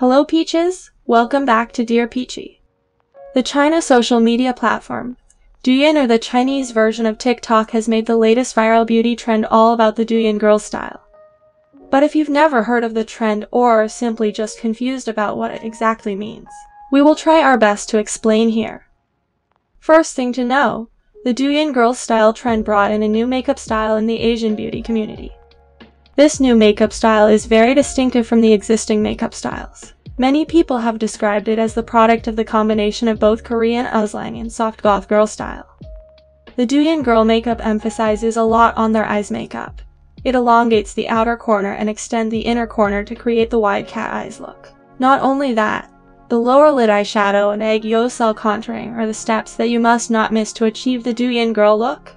Hello Peaches, welcome back to Dear Peachy. The China social media platform, DOUYIN, or the Chinese version of TikTok, has made the latest viral beauty trend all about the DOUYIN girl style. But if you've never heard of the trend or are simply just confused about what it exactly means, we will try our best to explain here. First thing to know, the DOUYIN girl style trend brought in a new makeup style in the Asian beauty community. This new makeup style is very distinctive from the existing makeup styles. Many people have described it as the product of the combination of both Korean eyeliner and soft goth girl style. The DOUYIN girl makeup emphasizes a lot on their eyes makeup. It elongates the outer corner and extends the inner corner to create the wide cat eyes look. Not only that, the lower lid eyeshadow and Aygeosahl contouring are the steps that you must not miss to achieve the DOUYIN girl look.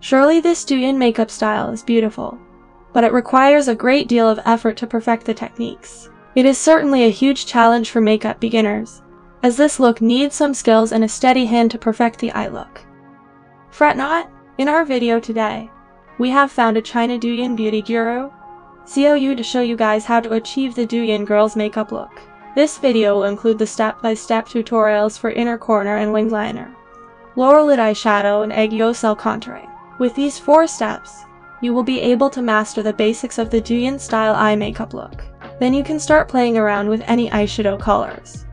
Surely this DOUYIN makeup style is beautiful, but it requires a great deal of effort to perfect the techniques. It is certainly a huge challenge for makeup beginners, as this look needs some skills and a steady hand to perfect the eye look. Fret not, in our video today, we have found a China DOUYIN beauty guru, siyao, to show you guys how to achieve the DOUYIN girl's makeup look. This video will include the step-by-step tutorials for inner corner and winged liner, lower lid eyeshadow and Aygeosahl contouring. With these 4 steps, you will be able to master the basics of the DOUYIN style eye makeup look. Then you can start playing around with any eyeshadow colors.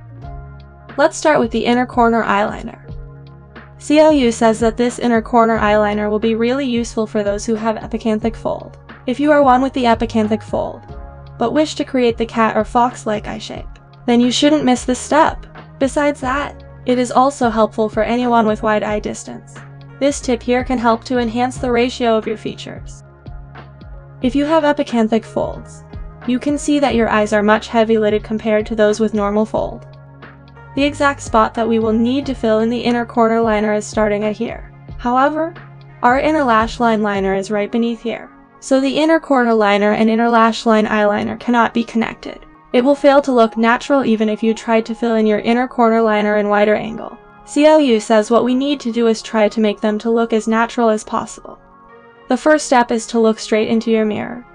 Let's start with the inner corner eyeliner. siyao says that this inner corner eyeliner will be really useful for those who have epicanthic fold. If you are one with the epicanthic fold, but wish to create the cat or fox-like eye shape, then you shouldn't miss this step. Besides that, it is also helpful for anyone with wide eye distance. This tip here can help to enhance the ratio of your features. If you have epicanthic folds, you can see that your eyes are much heavy-lidded compared to those with normal fold. The exact spot that we will need to fill in the inner corner liner is starting at here. However, our inner lash line liner is right beneath here, so the inner corner liner and inner lash line eyeliner cannot be connected. It will fail to look natural even if you tried to fill in your inner corner liner in wider angle. siyao says what we need to do is try to make them to look as natural as possible. The first step is to look straight into your mirror.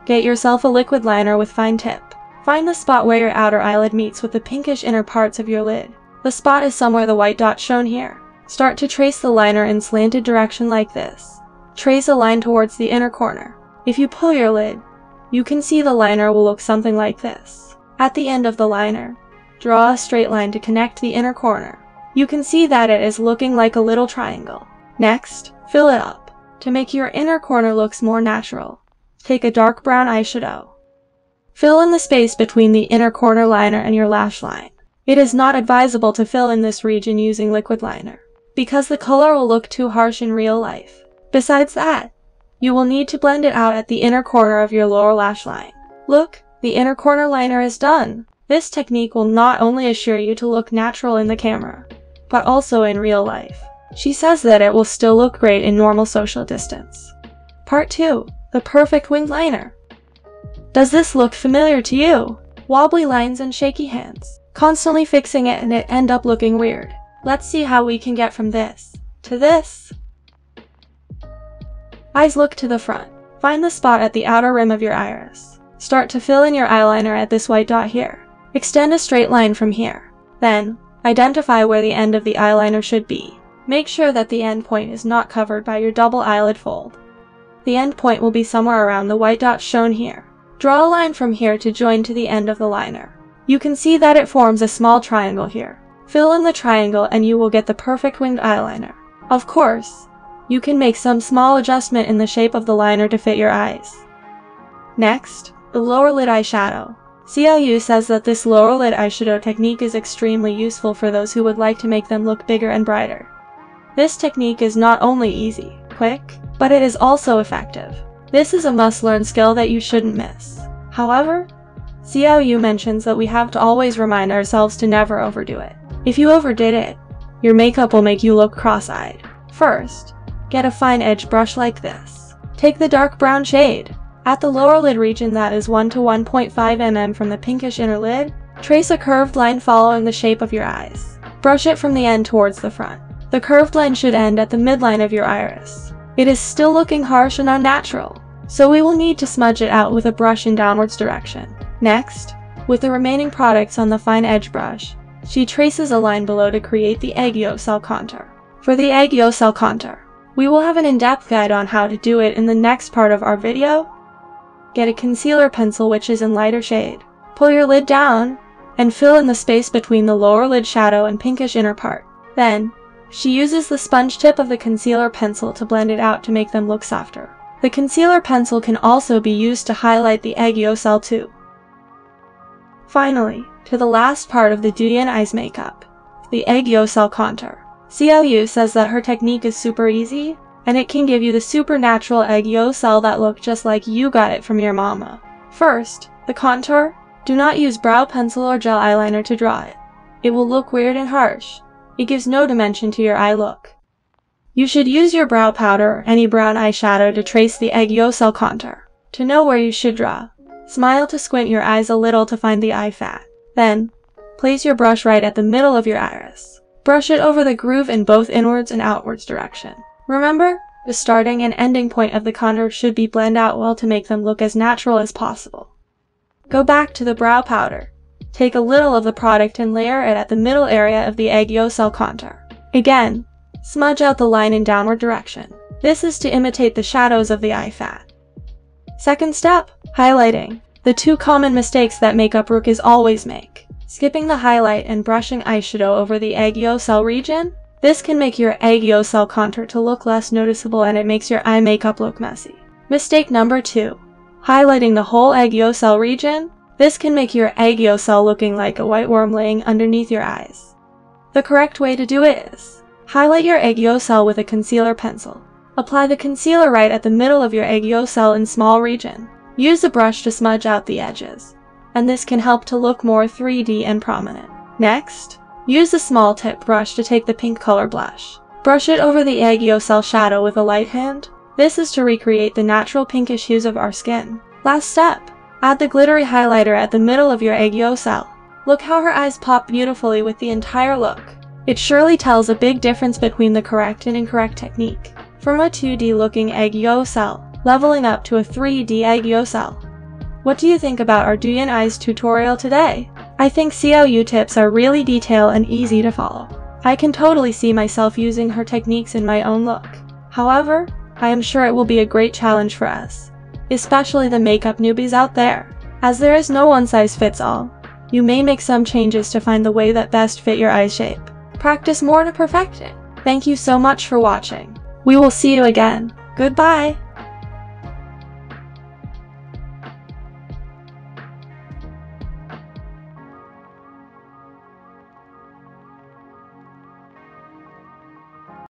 Get yourself a liquid liner with fine tip. Find the spot where your outer eyelid meets with the pinkish inner parts of your lid. The spot is somewhere the white dot shown here. Start to trace the liner in slanted direction like this. Trace a line towards the inner corner. If you pull your lid, you can see the liner will look something like this. At the end of the liner, draw a straight line to connect the inner corner. You can see that it is looking like a little triangle. Next, fill it up. To make your inner corner looks more natural, take a dark brown eyeshadow. Fill in the space between the inner corner liner and your lash line. It is not advisable to fill in this region using liquid liner, because the color will look too harsh in real life. Besides that, you will need to blend it out at the inner corner of your lower lash line. Look, the inner corner liner is done. This technique will not only assure you to look natural in the camera, but also in real life. She says that it will still look great in normal social distance. Part 2. The perfect winged liner. Does this look familiar to you? Wobbly lines and shaky hands. Constantly fixing it and it end up looking weird. Let's see how we can get from this to this. Eyes look to the front. Find the spot at the outer rim of your iris. Start to fill in your eyeliner at this white dot here. Extend a straight line from here. Then, identify where the end of the eyeliner should be. Make sure that the end point is not covered by your double eyelid fold. The end point will be somewhere around the white dot shown here. Draw a line from here to join to the end of the liner. You can see that it forms a small triangle here. Fill in the triangle and you will get the perfect winged eyeliner. Of course, you can make some small adjustment in the shape of the liner to fit your eyes. Next, the lower lid eyeshadow. siyao says that this lower lid eyeshadow technique is extremely useful for those who would like to make them look bigger and brighter. This technique is not only easy, quick, but it is also effective. This is a must-learn skill that you shouldn't miss. However, siyao mentions that we have to always remind ourselves to never overdo it. If you overdid it, your makeup will make you look cross-eyed. First, get a fine edge brush like this. Take the dark brown shade. At the lower lid region that is 1 to 1.5 mm from the pinkish inner lid, trace a curved line following the shape of your eyes. Brush it from the end towards the front. The curved line should end at the midline of your iris. It is still looking harsh and unnatural, so we will need to smudge it out with a brush in downwards direction. Next, With the remaining products on the fine edge brush, she traces a line below to create the Aygeosahl contour. For the Aygeosahl contour, we will have an in-depth guide on how to do it in the next part of our video. Get a concealer pencil which is in lighter shade. Pull your lid down and fill in the space between the lower lid shadow and pinkish inner part. Then, she uses the sponge tip of the concealer pencil to blend it out to make them look softer. The concealer pencil can also be used to highlight the Aygeosahl too. Finally, to the last part of the DOUYIN eyes makeup, the Aygeosahl contour. Siyao says that her technique is super easy, and it can give you the supernatural Aygeosahl that look just like you got it from your mama. First, the contour. Do not use brow pencil or gel eyeliner to draw it. It will look weird and harsh. It gives no dimension to your eye look. You should use your brow powder or any brown eyeshadow to trace the Aygeosahl contour. To know where you should draw, smile to squint your eyes a little to find the eye fat. Then, place your brush right at the middle of your iris. Brush it over the groove in both inwards and outwards direction. Remember, the starting and ending point of the contour should be blended out well to make them look as natural as possible. Go back to the brow powder. Take a little of the product and layer it at the middle area of the Aygeosahl contour. Again, smudge out the line in downward direction. This is to imitate the shadows of the eye fat. Second step, highlighting. The two common mistakes that makeup rookies always make. Skipping the highlight and brushing eyeshadow over the Aygeosahl region. This can make your Aygeosahl contour to look less noticeable and it makes your eye makeup look messy. Mistake number 2. Highlighting the whole Aygeosahl region. This can make your Aygeosahl looking like a white worm laying underneath your eyes. The correct way to do it is, highlight your Aygeosahl with a concealer pencil. Apply the concealer right at the middle of your Aygeosahl in small region. Use a brush to smudge out the edges, and this can help to look more 3D and prominent. Next, use a small tip brush to take the pink color blush. Brush it over the Aygeosahl shadow with a light hand. This is to recreate the natural pinkish hues of our skin. Last step, add the glittery highlighter at the middle of your Aygeosahl. Look how her eyes pop beautifully with the entire look. It surely tells a big difference between the correct and incorrect technique. From a 2D looking Aygeosahl, leveling up to a 3D Aygeosahl. What do you think about our DOUYIN eyes tutorial today? I think Siyao tips are really detailed and easy to follow. I can totally see myself using her techniques in my own look. However, I am sure it will be a great challenge for us, especially the makeup newbies out there. As there is no one size fits all, you may make some changes to find the way that best fit your eye shape. Practice more to perfect it. Thank you so much for watching. We will see you again. Goodbye!